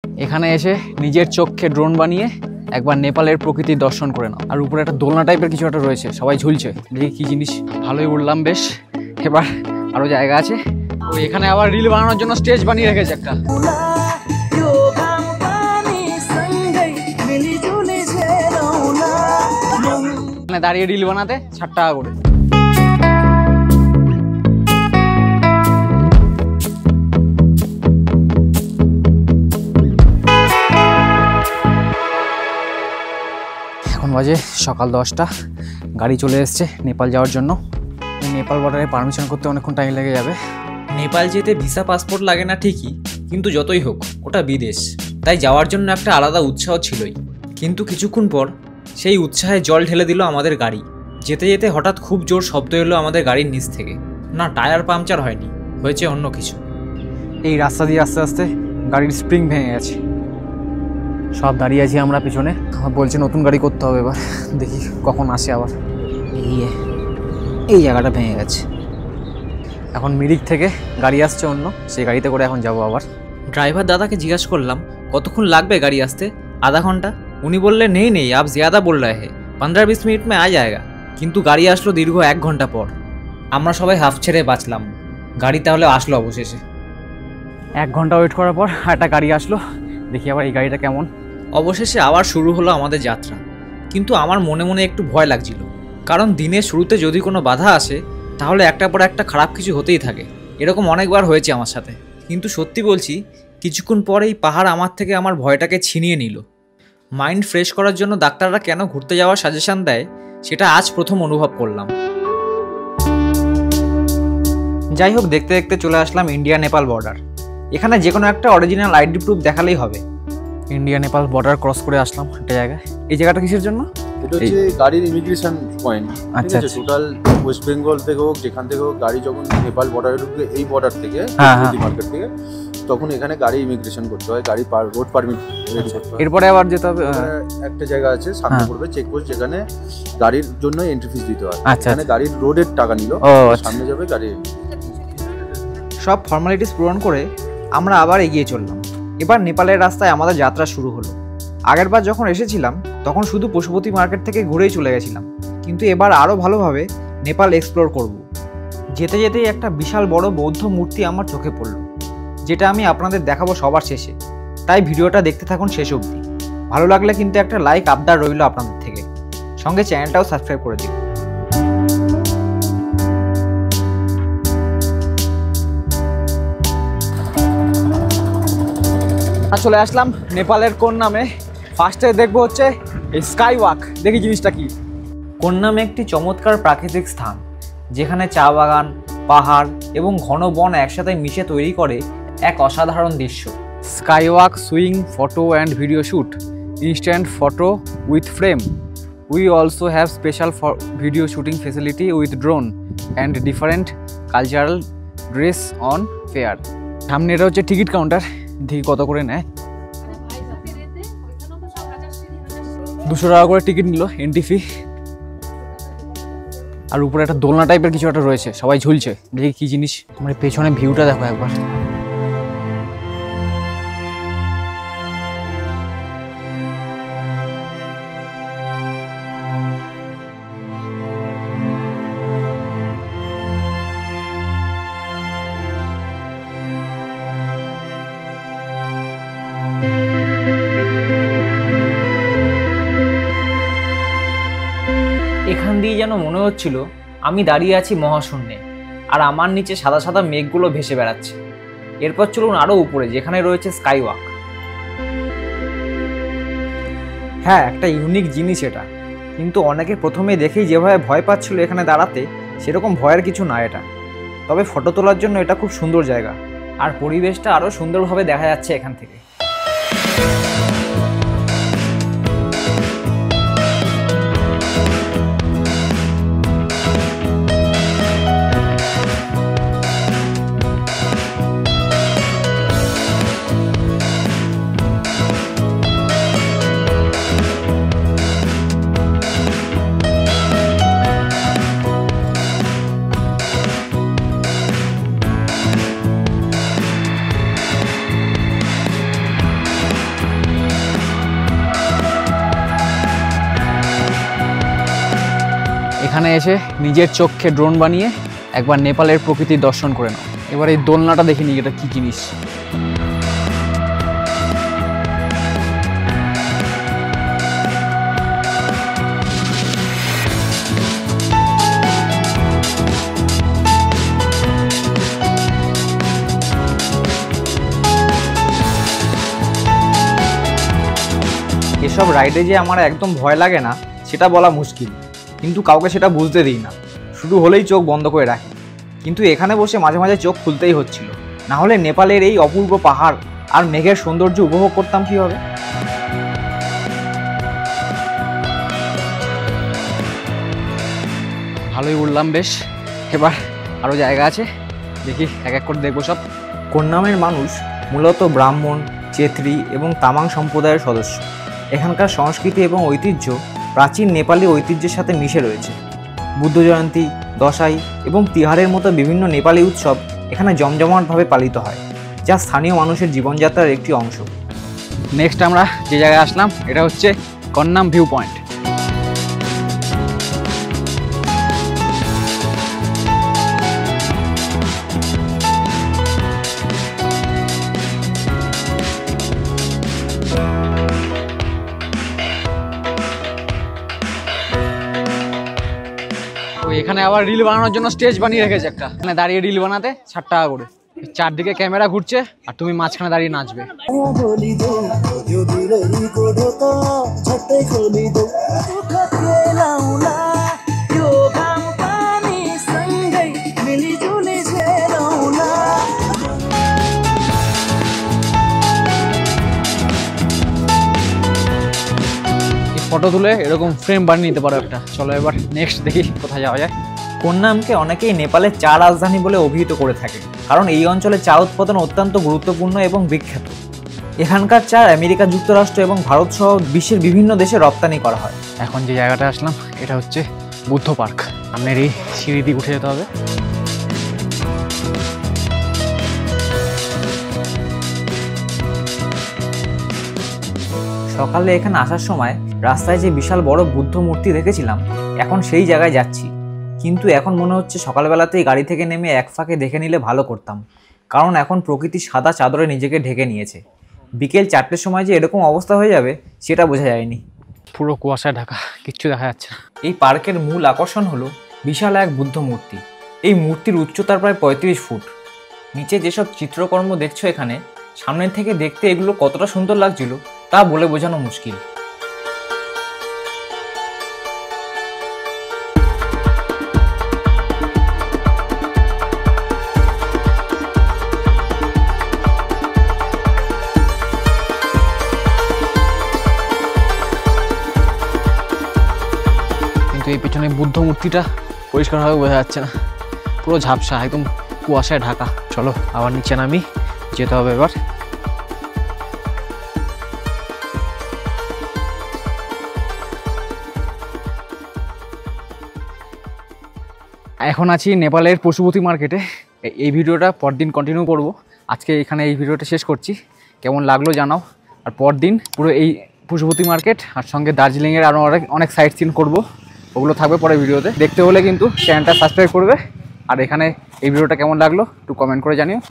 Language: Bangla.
এখানে এসে নিজের চোখে ড্রোন বানিয়ে একবার নেপালের প্রকৃতির দর্শন করে নাও। আর উপরে একটা দোলনা টাইপের কিছু একটা রয়েছে, সবাই ঝুলছে, দেখি কি জিনিস। ভালোই উঠলাম বেশ, এবার আরো জায়গা আছে। তো এখানে আবার রিল বানানোর জন্য স্টেজ বানিয়ে রেখেছে একটা। এখানে দাঁড়িয়ে রিল বানাতে ৬০ টাকা করে। এখন বাজে সকাল 10টা, গাড়ি চলে এসছে নেপাল যাওয়ার জন্য। নেপাল বর্ডারে পারমিশন করতে অনেকক্ষণ টাইম লেগে যাবে। নেপাল যেতে ভিসা পাসপোর্ট লাগে না ঠিকই, কিন্তু যতই হোক ওটা বিদেশ, তাই যাওয়ার জন্য একটা আলাদা উৎসাহ ছিলই। কিন্তু কিছুক্ষণ পর সেই উৎসাহে জল ঢেলে দিল আমাদের গাড়ি। যেতে যেতে হঠাৎ খুব জোর শব্দ এলো আমাদের গাড়ির নিচ থেকে। না টায়ার পাংচার হয়নি, হয়েছে অন্য কিছু। এই রাস্তা দিয়ে আস্তে আস্তে গাড়ির স্প্রিং ভেঙে গেছে। সব দাঁড়িয়ে আছি আমরা পিছনে। বলছে নতুন গাড়ি করতে হবে, এবার দেখি কখন আসে আবার। এই জায়গাটা ভেঙে গেছে। এখন মিরিক থেকে গাড়ি আসছে অন্য, সেই গাড়িতে করে এখন যাবো আবার। ড্রাইভার দাদাকে জিজ্ঞাসা করলাম কতক্ষণ লাগবে গাড়ি আসতে। আধা ঘন্টা। উনি বললে নেই আপ জ্যাদা বল রহে হ্যাঁ, 15-20 মিনিট মে আ যায়গা। কিন্তু গাড়ি আসলো দীর্ঘ 1 ঘন্টা পর। আমরা সবাই হাফ ছেড়ে বাঁচলাম। গাড়ি তাহলে আসলো অবশেষে। 1 ঘন্টা ওয়েট করার পর একটা গাড়ি আসলো, দেখি আবার এই গাড়িটা কেমন। অবশেষে আবার শুরু হলো আমাদের যাত্রা। কিন্তু আমার মনে মনে একটু ভয় লাগছিল, কারণ দিনের শুরুতে যদি কোনো বাধা আসে তাহলে একটার পর একটা খারাপ কিছু হতেই থাকে। এরকম অনেকবার হয়েছে আমার সাথে। কিন্তু সত্যি বলছি, কিছুক্ষণ পরেই পাহাড় আমার থেকে আমার ভয়টাকে ছিনিয়ে নিল। মাইন্ড ফ্রেশ করার জন্য ডাক্তাররা কেন ঘুরতে যাওয়ার সাজেশন দেয় সেটা আজ প্রথম অনুভব করলাম। যাই হোক, দেখতে দেখতে চলে আসলাম ইন্ডিয়া নেপাল বর্ডার। এখানে যে কোনো একটা অরিজিনাল আইডি প্রুফ দেখালেই হবে। ইন্ডিয়া নেপাল বর্ডার ক্রস করে আসলাম একটা জায়গায়। এই জায়গাটা কিসের জন্য? এটা হচ্ছে গাড়ির ইমিগ্রেশন পয়েন্ট। আচ্ছা, টোটাল ওয়েস্ট বেঙ্গল থেকে হোক, যেখান থেকে হোক, গাড়ি যখন নেপাল বর্ডারে ঢুকবে, এই বর্ডার থেকে মার্কেট থেকে, তখন এখানে গাড়ি ইমিগ্রেশন করতে হয়, গাড়ি রোড পারমিট রেডি করতে হয়। এরপরে আবার যেতে হবে একটা জায়গা আছে সামনে পড়বে চেকপোস্ট, যেখানে গাড়ির জন্য এন্ট্রি ফিস দিতে হয়। আচ্ছা, এখানে গাড়ির রোডের টাকা নিল, সামনে যাবে গাড়ি। সব ফর্মালিটিস পূরণ করে আমরা আবার এগিয়ে চললাম। এবার নেপালের রাস্তায় আমাদের যাত্রা শুরু হলো। আগেরবার যখন এসেছিলাম তখন শুধু পশুপতি মার্কেট থেকে ঘুরেই চলে গেছিলাম, কিন্তু এবার আরও ভালোভাবে নেপাল এক্সপ্লোর করব। যেতে যেতেই একটা বিশাল বড় বৌদ্ধ মূর্তি আমার চোখে পড়ল, যেটা আমি আপনাদের দেখাবো সবার শেষে। তাই ভিডিওটা দেখতে থাকুন শেষ অবধি। ভালো লাগলে কিন্তু একটা লাইক আবদার রইল আপনাদের থেকে, সঙ্গে চ্যানেলটাও সাবস্ক্রাইব করে দিন। চলে আসলাম নেপালের কোন নামে। ফার্স্টে দেখবো হচ্ছে এই স্কাই ওয়াক, দেখি জিনিসটা কি। কোন নামে একটি চমৎকার প্রাকৃতিক স্থান, যেখানে চা বাগান, পাহাড় এবং ঘন বন একসাথে মিশে তৈরি করে এক অসাধারণ দৃশ্য। Sky walk, swing, photo and video shoot, instant photo with frame. We also have special video shooting facility with drone and different cultural dress on fair. সামনে এটা হচ্ছে টিকিট কাউন্টার, দেখি কত করে নেয়। 200 টাকা করে টিকিট নিল এন্ট্রি ফি। আর উপরে একটা দোলনা টাইপের কিছু একটা রয়েছে, সবাই ঝুলছে, দেখি কি জিনিস। আমার পেছনে ভিউটা দেখো একবার। এখান দিয়ে যেন মনে হচ্ছিল আমি দাঁড়িয়ে আছি মহাশূন্যে, আর আমার নিচে সাদা সাদা মেঘগুলো ভেসে বেড়াচ্ছে। এরপর চলুন আরও উপরে, যেখানে রয়েছে স্কাই ওয়াক। হ্যাঁ, একটা ইউনিক জিনিস এটা, কিন্তু অনেকে প্রথমে দেখেই যেভাবে ভয় পাচ্ছিল এখানে দাঁড়াতে, সেরকম ভয়ের কিছু না এটা। তবে ফটো তোলার জন্য এটা খুব সুন্দর জায়গা, আর পরিবেশটা আরও সুন্দরভাবে দেখা যাচ্ছে এখান থেকে। এখানে এসে নিজের চোখে ড্রোন বানিয়ে একবার নেপালের প্রকৃতির দর্শন করে নাও। এবার এই দোলনাটা দেখে নিই এটা কী জিনিস। এসব রাইডে যে আমার একদম ভয় লাগে না সেটা বলা মুশকিল, কিন্তু কাউকে সেটা বুঝতে দিই না, শুরু হলেই চোখ বন্ধ করে রাখি। কিন্তু এখানে বসে মাঝে মাঝে চোখ খুলতেই হচ্ছিল, না হলে নেপালের এই অপূর্ব পাহাড় আর মেঘের সৌন্দর্য উপভোগ করতাম কীভাবে। ভালোই উঠলাম বেশ, এবার আরও জায়গা আছে, দেখি এক এক করে দেখবো সব। কোন্নামের মানুষ মূলত ব্রাহ্মণ, চেত্রী এবং তামাং সম্প্রদায়ের সদস্য। এখানকার সংস্কৃতি এবং ঐতিহ্য প্রাচীন নেপালি ঐতিহ্যের সাথে মিশে রয়েছে। বুদ্ধ জয়ন্তী, দশাই এবং তিহারের মতো বিভিন্ন নেপালি উৎসব এখানে জমজমাটভাবে পালিত হয়, যা স্থানীয় মানুষের জীবনযাত্রার একটি অংশ। নেক্সট আমরা যে জায়গায় আসলাম এটা হচ্ছে কন্নাম ভিউ পয়েন্ট। এখানে আবার রিল বানানোর জন্য স্টেজ বানিয়ে রেখেছে একটা, এখানে দাঁড়িয়ে রিল বানাতে 60 টাকা করে। চারদিকে ক্যামেরা ঘুরছে আর তুমি মাঝখানে দাঁড়িয়ে নাচবে। ফটো তুলে এরকম ফ্রেম বানিয়ে নিতে পারো একটা। চলো এবার নেক্সট দেখি কোথায় যাওয়া যায়। কোন্নামকে অনেকেই নেপালের চা রাজধানী বলে অভিহিত করে থাকে, কারণ এই অঞ্চলে চা উৎপাদন অত্যন্ত গুরুত্বপূর্ণ এবং বিখ্যাত। এখানকার চা আমেরিকা যুক্তরাষ্ট্র এবং ভারত সহ বিশ্বের বিভিন্ন দেশে রপ্তানি করা হয়। এখন যে জায়গাটা আসলাম এটা হচ্ছে বুদ্ধ পার্ক। সামনের এই সিঁড়ি দিয়ে উঠে যেতে হবে। সকালে এখানে আসার সময় রাস্তায় যে বিশাল বড় বুদ্ধ মূর্তি দেখেছিলাম, এখন সেই জায়গায় যাচ্ছি। কিন্তু এখন মনে হচ্ছে সকালবেলাতেই গাড়ি থেকে নেমে এক ফাঁকে দেখে নিলে ভালো করতাম, কারণ এখন প্রকৃতি সাদা চাদরে নিজেকে ঢেকে নিয়েছে। বিকেল 4টের সময় যে এরকম অবস্থা হয়ে যাবে সেটা বোঝা যায়নি। পুরো কুয়াশায় ঢাকা, কিচ্ছু দেখা যাচ্ছে না। এই পার্কের মূল আকর্ষণ হলো বিশাল এক বুদ্ধ মূর্তি। এই মূর্তির উচ্চতার প্রায় 35 ফুট। নিচে যেসব চিত্রকর্ম দেখছো এখানে, সামনের থেকে দেখতে এগুলো কতটা সুন্দর লাগছিল তা বলে বোঝানো মুশকিল। কিন্তু এই পিছনে বুদ্ধ মূর্তিটা পরিষ্কারভাবে বোঝা যাচ্ছে না, পুরো ঝাপসা, একদম কুয়াশায় ঢাকা। চলো আবার নিচে নামি, যেতে হবে এবার। এখন আছি নেপালের পশুপতি মার্কেটে। এই ভিডিওটা পরদিন কন্টিনিউ করব। আজকে এখানে এই ভিডিওটা শেষ করছি, কেমন লাগলো জানাও। আর পরদিন পুরো এই পশুপতি মার্কেট আর সঙ্গে দার্জিলিংয়ের আরও অনেক সাইট সিন করবো, ওগুলো থাকবে পরের ভিডিওতে। দেখতে হলে কিন্তু চ্যানেলটা সাবস্ক্রাইব করবে। আর এখানে এই ভিডিওটা কেমন লাগলো একটু কমেন্ট করে জানিও।